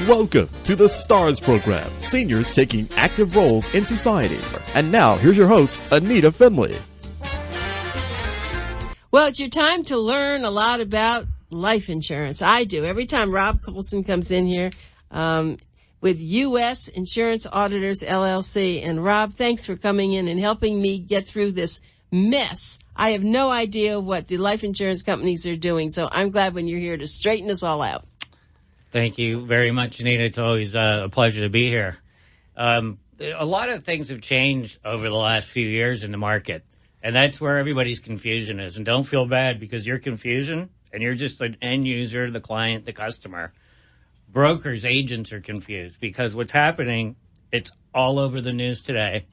Welcome to the STARS program, seniors taking active roles in society. And now, here's your host, Anita Finley. Well, it's your time to learn a lot about life insurance. I do. Every time RobColson comes in here with US Insurance Auditors, LLC. And Rob, thanks for coming in and helping me get through this mess. I have no idea what the life insurance companies are doing, so I'm glad when you're here to straighten us all out. Thank you very much, Anita. It's always a pleasure to be here. A lot of things have changed over the last few years in the market, and that's where everybody's confusion is. And don't feel bad because your confusion, and you're just an end user, the client, the customer. Brokers, agents are confused because what's happening, it's all over the news today,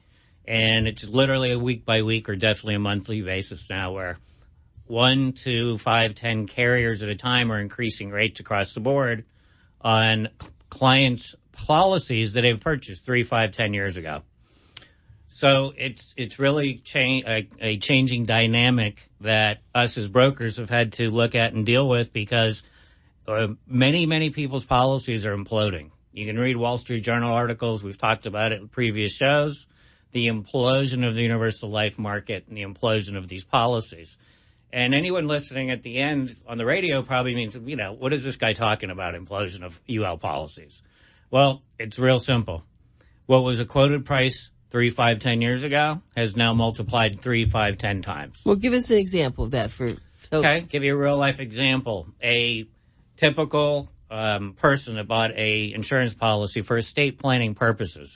and it's literally a week by week or definitely a monthly basis now where 1, 2, 5, 10 carriers at a time are increasing rates across the board on clients' policies that they've purchased 3, 5, 10 years ago. So it's really a changing dynamic that us as brokers have had to look at and deal with because many people's policies are imploding. You can read Wall Street Journal articles. We've talked about it in previous shows. The implosion of the universal life market and the implosion of these policies. And anyone listening at the end on the radio probably means, what is this guy talking about, implosion of UL policies? Well, it's real simple. What was a quoted price 3, 5, 10 years ago has now multiplied 3, 5, 10 times. Well, give us an example of that. Okay, give you a real life example. A typical person that bought a insurance policy for estate planning purposes,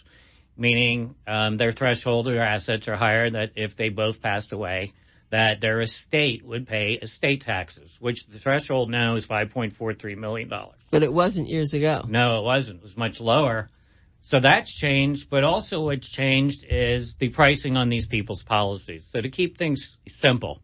meaning their threshold or assets are higher that if they both passed away, that their estate would pay estate taxes, which the threshold now is $5.43 million. But it wasn't years ago. No, it wasn't. It was much lower. So that's changed, but also what's changed is the pricing on these people's policies. So to keep things simple,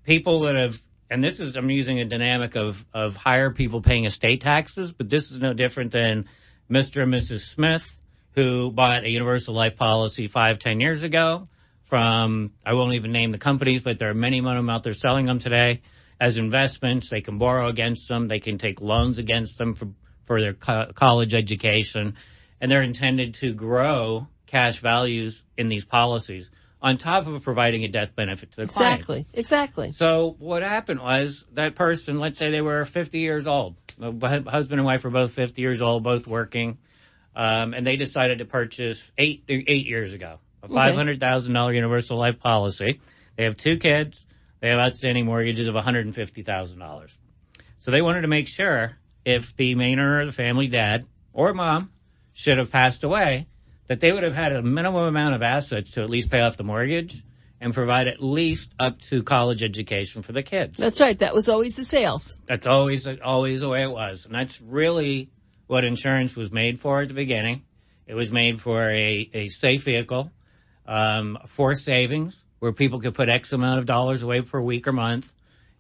people that have, and this is, I'm using a dynamic of higher people paying estate taxes, but this is no different than Mr. and Mrs. Smith, who bought a universal life policy 5, 10 years ago. From, I won't even name the companies, but there are many of them out there selling them today as investments. They can borrow against them. They can take loans against them for their college education. And they're intended to grow cash values in these policies on top of providing a death benefit to the client. Exactly. So what happened was that person, let's say they were 50 years old. The husband and wife were both 50 years old, both working. And they decided to purchase 8 years ago. A $500,000 universal life policy. They have 2 kids. They have outstanding mortgages of $150,000. So they wanted to make sure if the main owner of the family, dad or mom, should have passed away, that they would have had a minimum amount of assets to at least pay off the mortgage and provide at least up to college education for the kids. That's right. That was always the sales. That's always the way it was. And that's really what insurance was made for at the beginning. It was made for a safe vehicle. For savings, where people could put X amount of dollars away per week or month,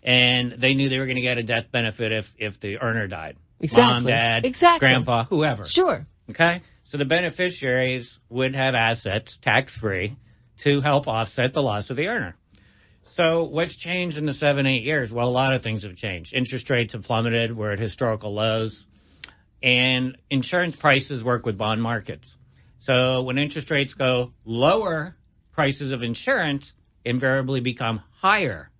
and they knew they were going to get a death benefit if the earner died. Exactly. Mom, dad, grandpa, whoever. Sure. Okay? So the beneficiaries would have assets, tax-free, to help offset the loss of the earner. So what's changed in the 7, 8 years? Well, a lot of things have changed. Interest rates have plummeted. We're at historical lows. And insurance prices work with bond markets. So when interest rates go lower, prices of insurance invariably become higher.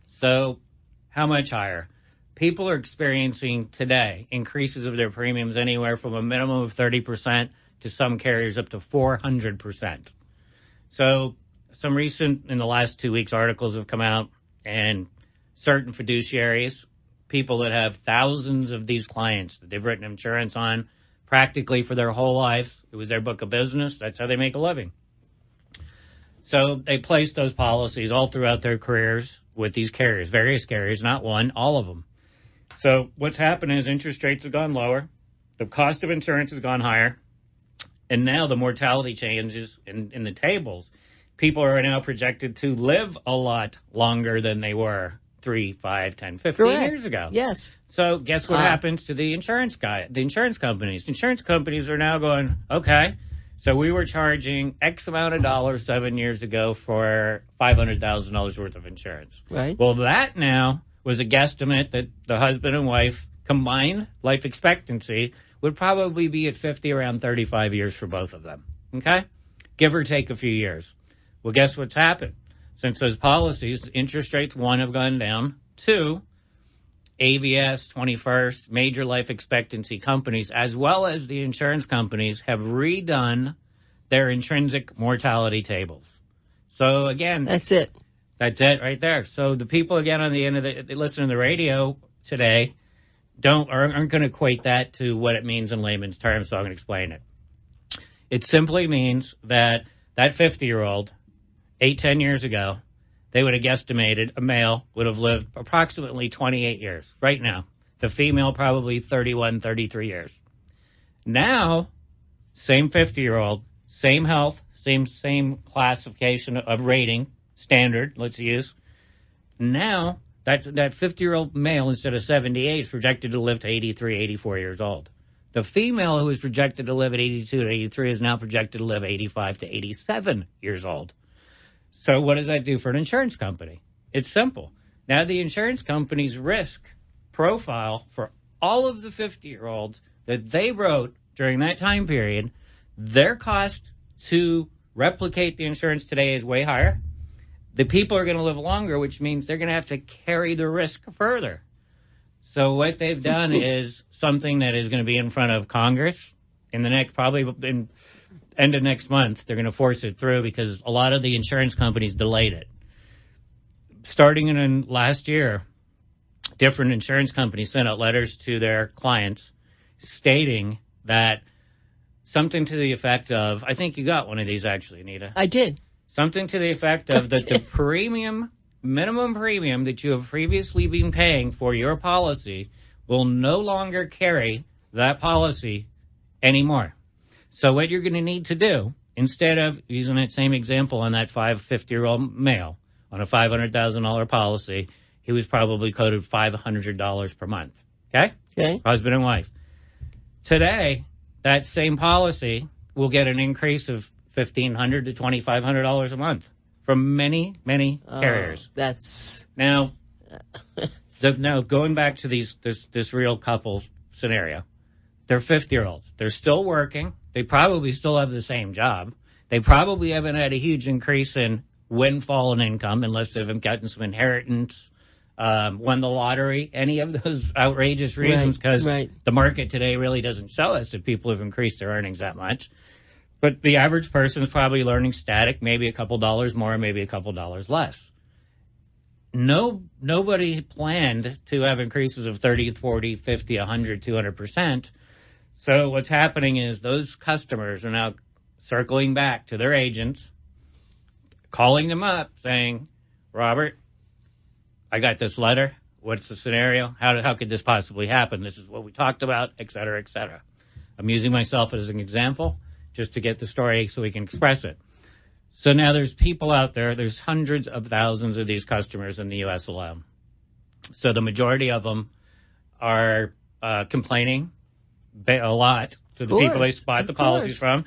So how much higher? People are experiencing today increases of their premiums anywhere from a minimum of 30% to some carriers up to 400%. So some recent, in the last 2 weeks, articles have come out, and certain fiduciaries, people that have thousands of these clients that they've written insurance on, practically for their whole life. It was their book of business. That's how they make a living. So they place those policies all throughout their careers with these carriers, various carriers, not one, all of them. So what's happened is interest rates have gone lower. The cost of insurance has gone higher. And now the mortality changes in the tables. People are now projected to live a lot longer than they were 3, 5, 10, 15 years ago. Yes. So guess what happens to the insurance companies? Insurance companies are now going, okay, so we were charging X amount of dollars 7 years ago for $500,000 worth of insurance. Right. Well, that now was a guesstimate that the husband and wife combined life expectancy would probably be at 50, around 35 years for both of them. Okay? Give or take a few years. Well, guess what's happened? Since those policies, interest rates, one, have gone down. Two, AVS, 21st, major life expectancy companies, as well as the insurance companies, have redone their intrinsic mortality tables. So, again... That's it. That's it right there. So the people, again, on the end of they listen to the radio today aren't going to equate that to what it means in layman's terms, so I'm going to explain it. It simply means that 50-year-old, 10 years ago, they would have guesstimated a male would have lived approximately 28 years right now. The female probably 31, 33 years. Now, same 50-year-old, same health, same classification of rating, standard, let's use. Now, that 50-year-old male, instead of 78, is projected to live to 83, 84 years old. The female who is projected to live at 82 to 83 is now projected to live 85 to 87 years old. So what does that do for an insurance company? It's simple. Now the insurance company's risk profile for all of the 50-year-olds that they wrote during that time period, their cost to replicate the insurance today is way higher. The people are going to live longer, which means they're going to have to carry the risk further. So what they've done is something that is going to be in front of Congress in the next, probably in end of next month. They're going to force it through because a lot of the insurance companies delayed it. Starting in last year, different insurance companies sent out letters to their clients stating that something to the effect of, I think you got one of these actually, Anita. I did. Something to the effect of that the minimum premium that you have previously been paying for your policy will no longer carry that policy anymore. So what you're going to need to do, instead of using that same example on that 50-year-old male on a $500,000 policy, he was probably quoted $500 per month. Okay? Okay. Husband and wife. Today, that same policy will get an increase of $1,500 to $2,500 a month from many, many carriers. That's now going back to this real couple scenario. They're 50-year-olds. They're still working. They probably still have the same job. They probably haven't had a huge increase in windfall in income unless they've gotten some inheritance, won the lottery, any of those outrageous reasons, because the market today really doesn't show us that people have increased their earnings that much. But the average person is probably learning static, maybe a couple dollars more, maybe a couple dollars less. Nobody planned to have increases of 30, 40, 50, 100, 200%. So what's happening is those customers are now circling back to their agents, calling them up saying, Robert, I got this letter. What's the scenario? How could this possibly happen? This is what we talked about, et cetera, et cetera. I'm using myself as an example just to get the story so we can express it. So now there's people out there, there's hundreds of thousands of these customers in the U.S. alone. So the majority of them are complaining a lot to the people they bought the policies from.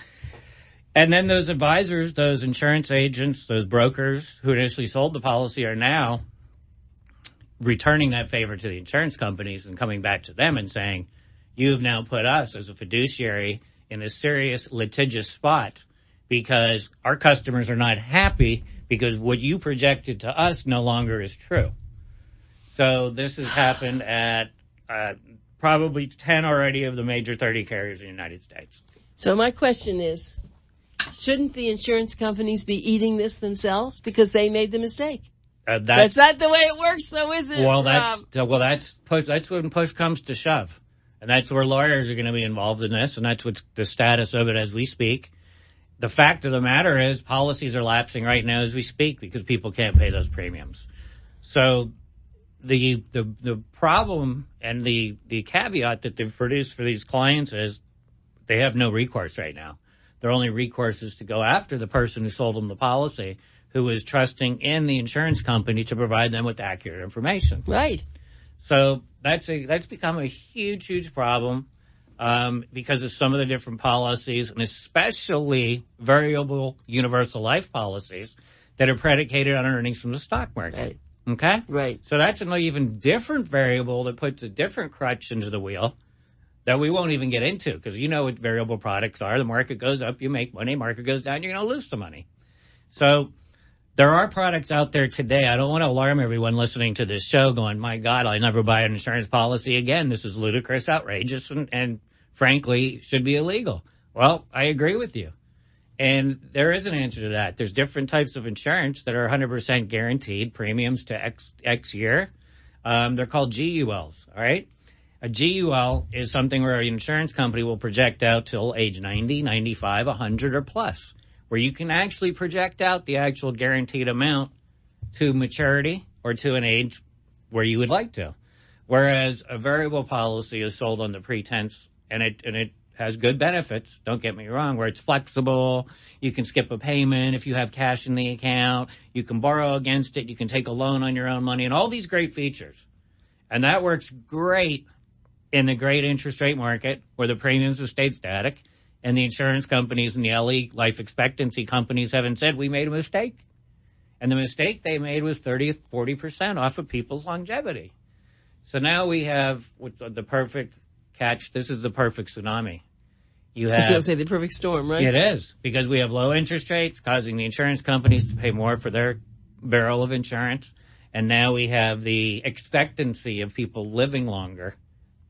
And then those advisors, those insurance agents, those brokers who initially sold the policy are now returning that favor to the insurance companies and coming back to them and saying, you've now put us as a fiduciary in a serious litigious spot because our customers are not happy because what you projected to us no longer is true. So this has happened at probably 10 already of the major 30 carriers in the United States. So my question is, shouldn't the insurance companies be eating this themselves because they made the mistake? That's not the way it works, though, is it? Well, that's when push comes to shove. And that's where lawyers are going to be involved in this, and that's what's the status of it as we speak. The fact of the matter is policies are lapsing right now as we speak because people can't pay those premiums. So the problem and the caveat that they've produced for these clients is they have no recourse right now. Their only recourse is to go after the person who sold them the policy, who is trusting in the insurance company to provide them with accurate information. Right. So that's become a huge, huge problem because of some of the different policies, and especially variable universal life policies that are predicated on earnings from the stock market. Right. Okay? Right. So that's an even different variable that puts a different crutch into the wheel that we won't even get into because you know what variable products are. The market goes up, you make money. Market goes down, you're going to lose some money. So there are products out there today. I don't want to alarm everyone listening to this show going, my God, I'll never buy an insurance policy again. This is ludicrous, outrageous, and frankly, should be illegal. Well, I agree with you. And there is an answer to that. There's different types of insurance that are 100% guaranteed premiums to X year. They're called GULs, all right? A GUL is something where an insurance company will project out till age 90, 95, 100 or plus, where you can actually project out the actual guaranteed amount to maturity or to an age where you would like to. Whereas a variable policy is sold on the pretense, and it has good benefits, don't get me wrong, where it's flexible, you can skip a payment if you have cash in the account, you can borrow against it, you can take a loan on your own money, and all these great features. And that works great in the great interest rate market where the premiums have stayed static, and the insurance companies and the LE life expectancy companies haven't said, we made a mistake. And the mistake they made was 30, 40% off of people's longevity. So now we have the perfect catch. This is the perfect tsunami. You have, I was going to say the perfect storm, right? It is, because we have low interest rates causing the insurance companies to pay more for their barrel of insurance. And now we have the expectancy of people living longer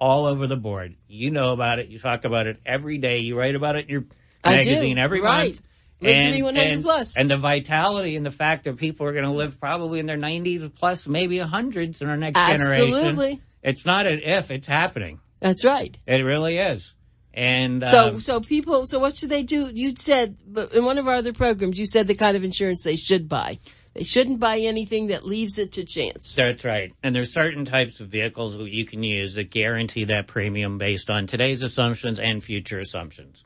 all over the board. You know about it. You talk about it every day. You write about it in your magazine every month. Live to be 100 plus. And the vitality and the fact that people are going to live probably in their 90s plus, maybe 100s in our next generation. Absolutely. It's not an if, it's happening. That's right. It really is. And so what should they do? You said in one of our other programs, you said the kind of insurance they should buy. They shouldn't buy anything that leaves it to chance. That's right. And there's certain types of vehicles that you can use that guarantee that premium based on today's assumptions and future assumptions.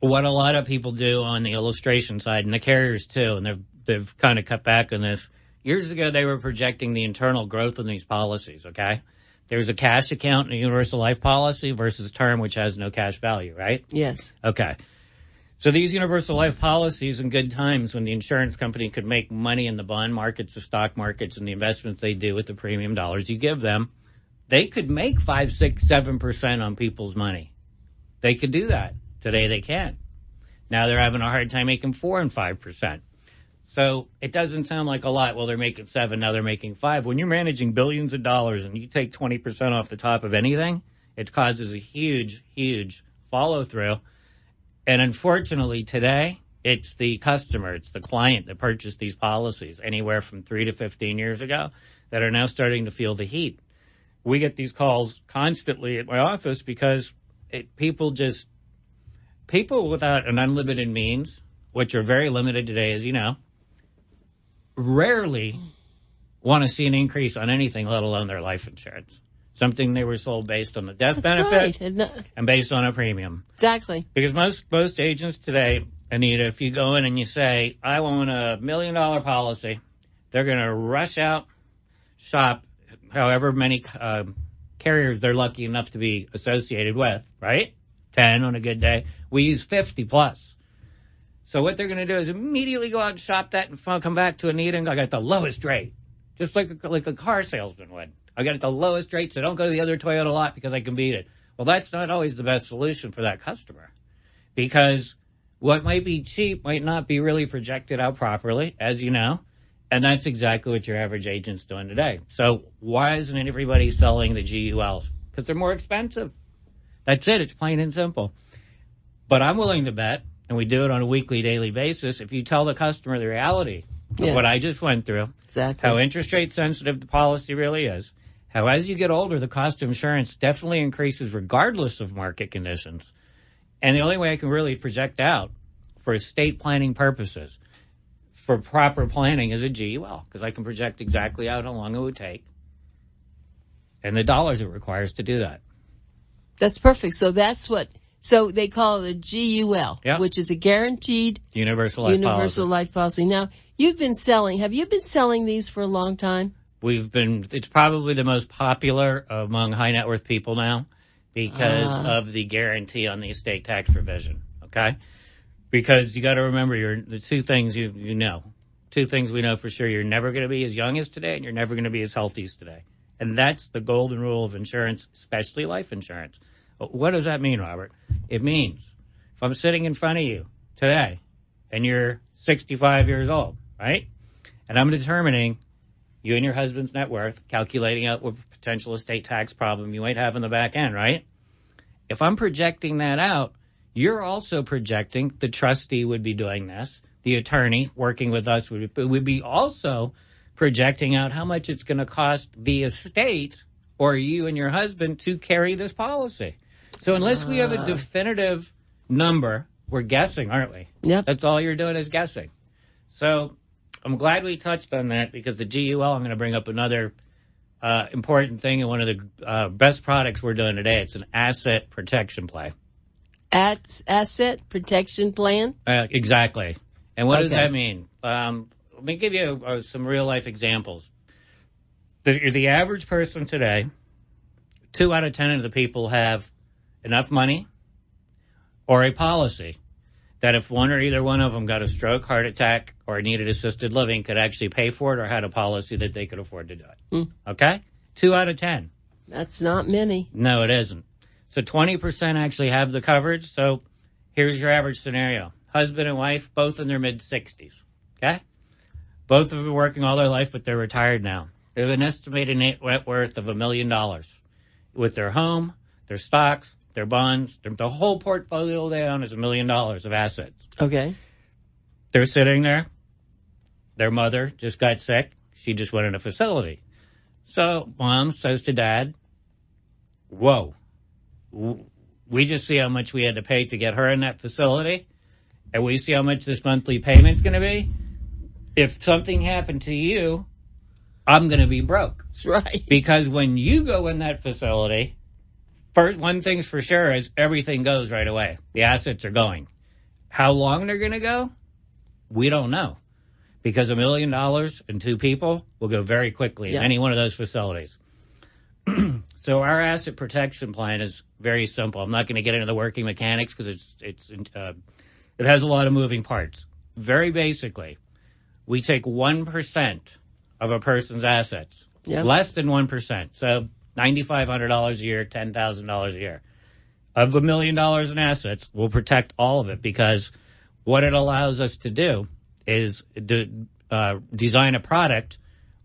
What a lot of people do on the illustration side, and the carriers too, and they've kind of cut back on this. Years ago, they were projecting the internal growth in these policies, okay? There's a cash account in a universal life policy versus term, which has no cash value, right? Yes. Okay. So these universal life policies in good times when the insurance company could make money in the bond markets, the stock markets, and the investments they do with the premium dollars you give them, they could make 5, 6, 7% on people's money. They could do that. Today they can't. Now they're having a hard time making 4 and 5%. So it doesn't sound like a lot. Well, they're making 7, now they're making 5. When you're managing billions of dollars and you take 20% off the top of anything, it causes a huge, huge follow through. And unfortunately today, it's the customer, it's the client that purchased these policies anywhere from 3 to 15 years ago that are now starting to feel the heat. We get these calls constantly at my office because people without an unlimited means, which are very limited today, as you know, rarely want to see an increase on anything, let alone their life insurance. Something they were sold based on the death benefit and based on a premium. Exactly. Because most agents today, Anita, if you go in and you say, I want $1 million policy, they're going to rush out, shop however many carriers they're lucky enough to be associated with, right? 10 on a good day. We use 50 plus. So what they're going to do is immediately go out and shop that and come back to Anita and go, I got the lowest rate. Just like a car salesman would. I got it the lowest rate, so don't go to the other Toyota lot because I can beat it. Well, that's not always the best solution for that customer. Because what might be cheap might not be really projected out properly, as you know. And that's exactly what your average agent's doing today. So why isn't everybody selling the GULs? Because they're more expensive. That's it. It's plain and simple. But I'm willing to bet, and we do it on a weekly, daily basis, if you tell the customer the reality of what I just went through, exactly, how interest rate sensitive the policy really is, how as you get older, the cost of insurance definitely increases regardless of market conditions. And the only way I can really project out for estate planning purposes, for proper planning, is a GUL, because I can project exactly out how long it would take and the dollars it requires to do that. That's perfect. So they call it a GUL, which is a guaranteed universal life policy. Now, have you been selling these for a long time? It's probably the most popular among high net worth people now because of the guarantee on the estate tax provision. Okay. Because you got to remember the two things two things we know for sure. You're never going to be as young as today and you're never going to be as healthy as today. And that's the golden rule of insurance, especially life insurance. What does that mean, Robert? It means if I'm sitting in front of you today and you're 65 years old, right? And I'm determining you and your husband's net worth, calculating out what potential estate tax problem you might have in the back end, right? If I'm projecting that out, you're also projecting the trustee would be doing this. The attorney working with us would be also projecting out how much it's going to cost the estate or you and your husband to carry this policy. So unless we have a definitive number, we're guessing, aren't we? Yep. That's all you're doing is guessing. So I'm glad we touched on that because the GUL, I'm going to bring up another important thing and one of the best products we're doing today. It's an asset protection play. Asset protection plan? Exactly. And what does that mean? Let me give you some real-life examples. The average person today, 2 out of 10 of the people have enough money or a policy that if one or either one of them got a stroke, heart attack, or needed assisted living, could actually pay for it or had a policy that they could afford to do it. Okay? 2 out of 10. That's not many. No, it isn't. So 20% actually have the coverage. So here's your average scenario. Husband and wife, both in their mid-60s. Okay? Both have been working all their life, but they're retired now. They have an estimated net worth of $1 million with their home, their stocks, their bonds. The whole portfolio they own is $1 million of assets. Okay. They're sitting there. Their mother just got sick. She just went in a facility. So mom says to dad, whoa, we just see how much we had to pay to get her in that facility, and we see how much this monthly payment's going to be. If something happened to you, I'm going to be broke. That's right. Because when you go in that facility, first, one thing's for sure is everything goes right away. The assets are going. How long they're going to go, we don't know. Because $1 million and 2 people will go very quickly in any one of those facilities. So our asset protection plan is very simple. I'm not going to get into the working mechanics because it has a lot of moving parts. Very basically, we take 1% of a person's assets, less than 1%. So $9,500 a year, $10,000 a year. Of $1 million in assets, we'll protect all of it because what it allows us to do is design a product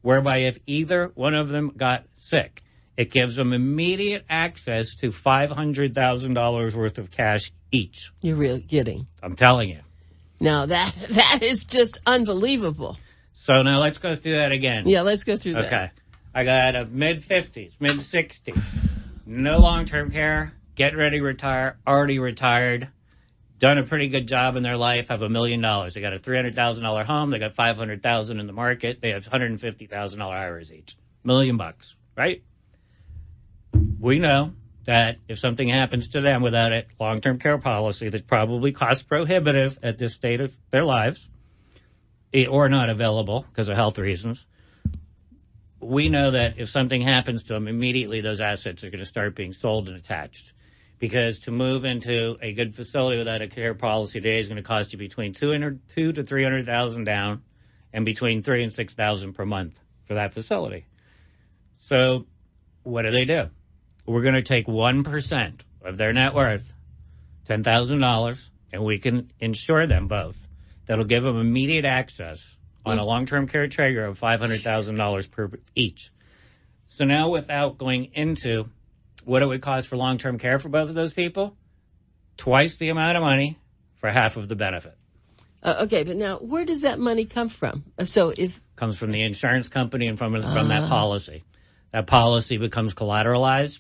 whereby if either one of them got sick, it gives them immediate access to $500,000 worth of cash each. You're really kidding. I'm telling you. Now, that is just unbelievable. So now let's go through that again. Yeah, let's go through that. Okay. I got a mid-50s, mid-60s, no long-term care, getting ready to retire, already retired, done a pretty good job in their life, have $1 million. They got a $300,000 home. They got $500,000 in the market. They have $150,000 IRAs each. $1 million, right? We know that if something happens to them without a long-term care policy that's probably cost prohibitive at this state of their lives or not available because of health reasons, we know that if something happens to them, immediately those assets are going to start being sold and attached. Because to move into a good facility without a care policy today is going to cost you between $200,000 to $300,000 down and between $3,000 and $6,000 per month for that facility. So what do? We're going to take 1% of their net worth, $10,000, and we can insure them both. That'll give them immediate access on a long-term care trigger of $500,000 per each. So now without going into what it would cost for long-term care for both of those people, twice the amount of money for half of the benefit. Okay, but now where does that money come from? So if comes from the insurance company and from that policy. That policy becomes collateralized.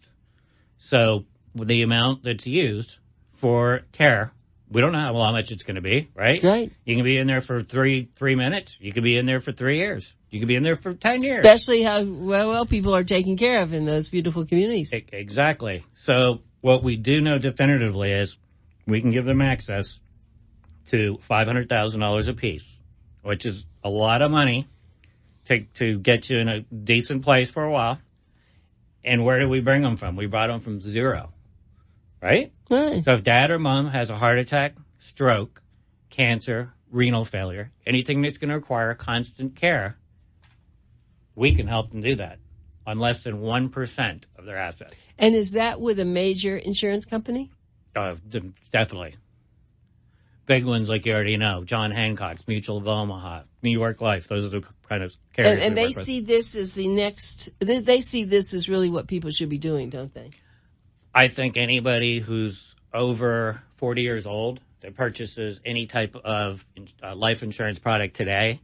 So the amount that's used for care, we don't know how much it's going to be, right? Right. You can be in there for three minutes. You could be in there for 3 years. You could be in there for 10 years. Especially how well people are taken care of in those beautiful communities. Exactly. So what we do know definitively is we can give them access to $500,000 apiece, which is a lot of money to get you in a decent place for a while. And where do we bring them from? We brought them from zero, right? Right. So if dad or mom has a heart attack, stroke, cancer, renal failure, anything that's going to require constant care, we can help them do that. on less than 1% of their assets. And is that with a major insurance company? Definitely. Big ones like you already know, John Hancock's, Mutual of Omaha, New York Life. Those are the kind of carriers. And they see this as the next, they see this as really what people should be doing, don't they? I think anybody who's over 40 years old that purchases any type of life insurance product today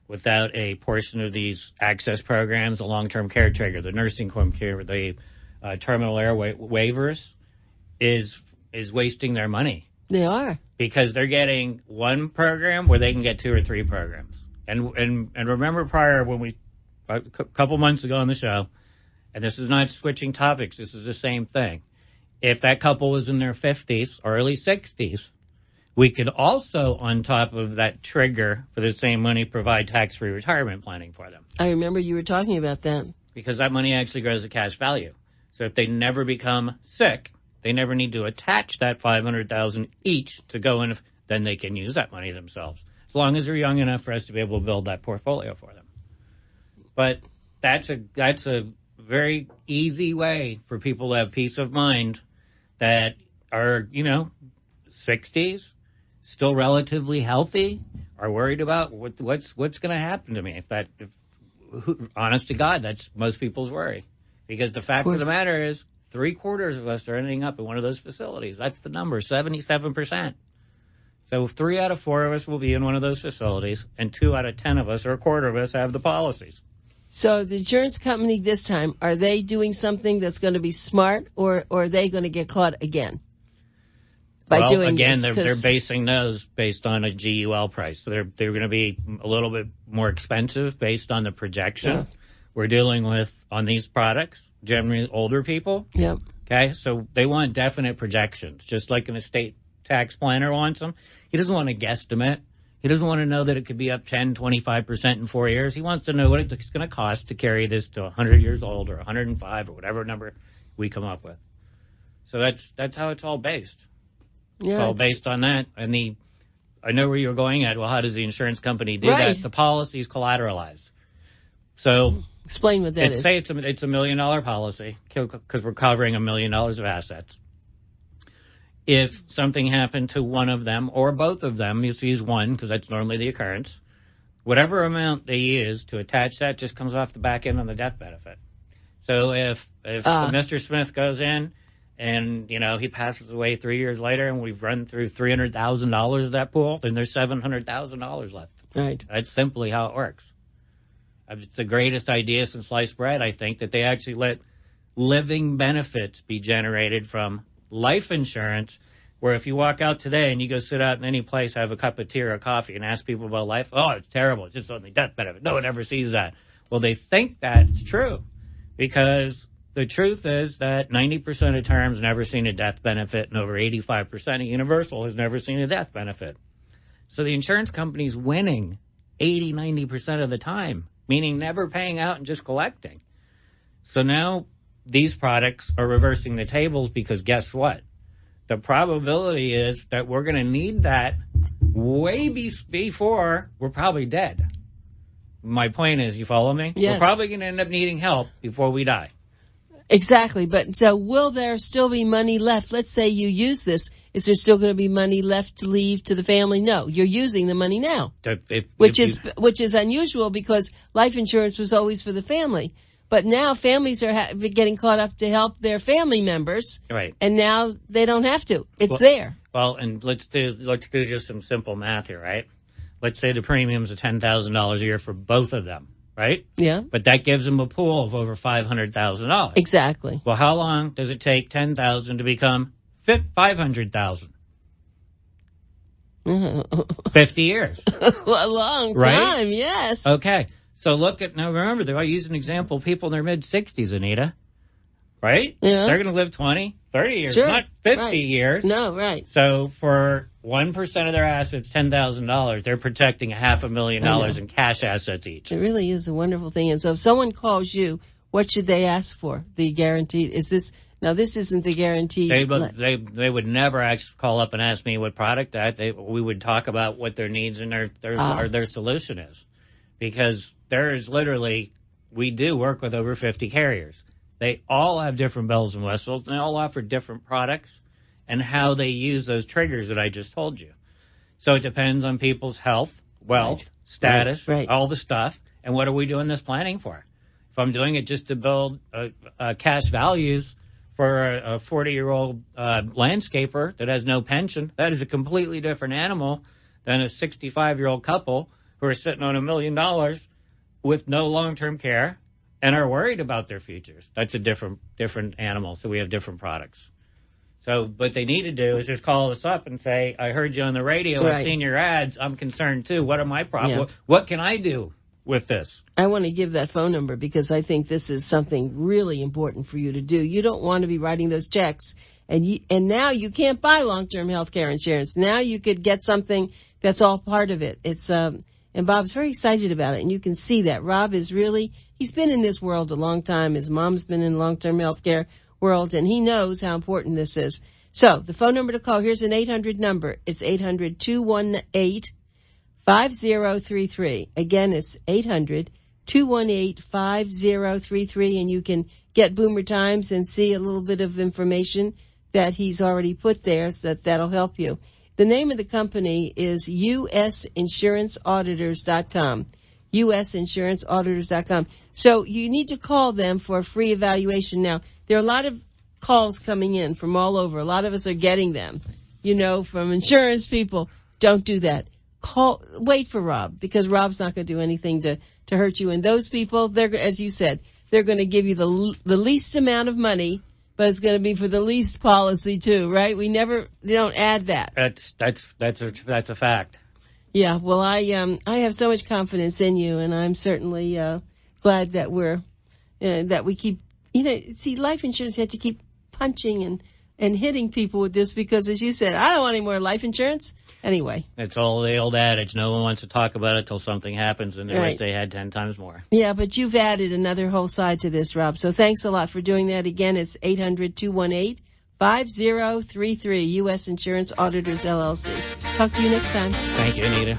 without a portion of these access programs, the long-term care trigger, the nursing home care, the terminal air waivers, is wasting their money. They are. Because they're getting one program where they can get 2 or 3 programs. And remember prior when a couple months ago on the show, and this is not switching topics, this is the same thing. If that couple was in their 50s or early 60s, we could also, on top of that trigger for the same money, provide tax-free retirement planning for them. I remember you were talking about that. Because that money actually grows a cash value. So if they never become sick, they never need to attach that $500,000 each to go in. Then they can use that money themselves, as long as they're young enough for us to be able to build that portfolio for them. But that's a very easy way for people to have peace of mind that are 60s, still relatively healthy, are worried about what's going to happen to me. Honest to God, that's most people's worry, because the fact of the matter is, 3/4 of us are ending up in one of those facilities. That's the number, 77%. So 3 out of 4 of us will be in one of those facilities, and 2 out of 10 of us, or 1/4 of us, have the policies. So the insurance company this time, are they doing something that's going to be smart, or are they going to get caught again by doing this? Again, they're basing those based on a GUL price. So they're going to be a little bit more expensive based on the projection we're dealing with on these products. Generally older people. Yep. Okay, so they want definite projections, just like an estate tax planner wants them. He doesn't want a guesstimate. He doesn't want to know that it could be up 10, 25% in 4 years. He wants to know what it's going to cost to carry this to 100 years old or 105 or whatever number we come up with. So that's how it's all based. Yeah, it's all based on that. And I know where you're going at. Well, how does the insurance company do that? The policy is collateralized. So explain what that is. Say it's a $1 million policy because we're covering $1 million of assets. If something happened to one of them or both of them, you use one because that's normally the occurrence, whatever amount they use to attach that just comes off the back end on the death benefit. So if Mr. Smith goes in and he passes away 3 years later and we've run through $300,000 of that pool, then there's $700,000 left. Right. That's simply how it works. It's the greatest idea since sliced bread, I think, that they actually let living benefits be generated from life insurance, where if you walk out today and you go sit out in any place, have a cup of tea or a coffee and ask people about life, oh, it's terrible. It's just only death benefit. No one ever sees that. Well, they think that it's true because the truth is that 90% of terms never seen a death benefit and over 85% of universal has never seen a death benefit. So the insurance company's winning 80, 90% of the time, meaning never paying out and just collecting. So now these products are reversing the tables because guess what? The probability is that we're going to need that way before we're probably dead. My point is, you follow me? Yes. We're probably going to end up needing help before we die. Exactly. But so will there still be money left? Let's say you use this. Is there still going to be money left to leave to the family? No, you're using the money now, which is unusual because life insurance was always for the family. But now families are getting caught up to help their family members. Right. And now they don't have to. It's there. Well, and let's do just some simple math here, right? Let's say the premiums are $10,000 a year for both of them, right? Yeah. But that gives them a pool of over $500,000. Exactly. Well, how long does it take $10,000 to become $500,000? 50 years. A long time, right? Yes. Okay. So now remember, they're using an example, people in their mid-60s, Anita, right? Yeah. They're going to live 20, 30 years, not 50 years. No, right. So for 1% of their assets, $10,000, they're protecting $500,000 in cash assets each. It really is a wonderful thing. And so if someone calls you, what should they ask for? The guaranteed, now this isn't the guaranteed. They would never actually call up and ask me what product we would talk about what their needs and their solution is. Because there is literally we do work with over 50 carriers. They all have different bells and whistles, and they all offer different products and how they use those triggers that I just told you. So it depends on people's health, wealth, status, all the stuff, and what are we doing this planning for? If I'm doing it just to build cash values for a 40-year-old landscaper that has no pension, that is a completely different animal than a 65-year-old couple who are sitting on $1 million with no long-term care and are worried about their futures. That's a different animal, so we have different products. So what they need to do is just call us up and say, I heard you on the radio, I've seen your ads, I'm concerned too. What are my problems? Yeah. What can I do with this? I want to give that phone number because I think this is something really important for you to do. You don't want to be writing those checks, and now you can't buy long-term health care insurance. Now you could get something that's all part of it. It's and Bob's very excited about it, and you can see that. Rob is really, he's been in this world a long time. His mom's been in long-term health care world, and he knows how important this is. So the phone number to call, here's an 800 number. It's 800-218-5033. Again, it's 800-218-5033, and you can get Boomer Times and see a little bit of information that he's already put there, so that'll help you. The name of the company is USInsuranceAuditors.com. USInsuranceAuditors.com. So you need to call them for a free evaluation. Now, there are a lot of calls coming in from all over. A lot of us are getting them, from insurance people. Don't do that. Wait for Rob, because Rob's not going to do anything to hurt you. And those people, they're, as you said, they're going to give you the least amount of money, but it's going to be for the least policy too, right? We don't add that. That's a fact. Yeah. Well, I have so much confidence in you, and I'm certainly glad that we keep, see, life insurance, you have to keep punching and hitting people with this because, as you said, I don't want any more life insurance. Anyway. It's all the old adage. No one wants to talk about it till something happens, and they wish they had 10 times more. Yeah, but you've added another whole side to this, Rob. So thanks a lot for doing that. Again, it's 800-218-5033, U.S. Insurance Auditors, LLC. Talk to you next time. Thank you, Anita.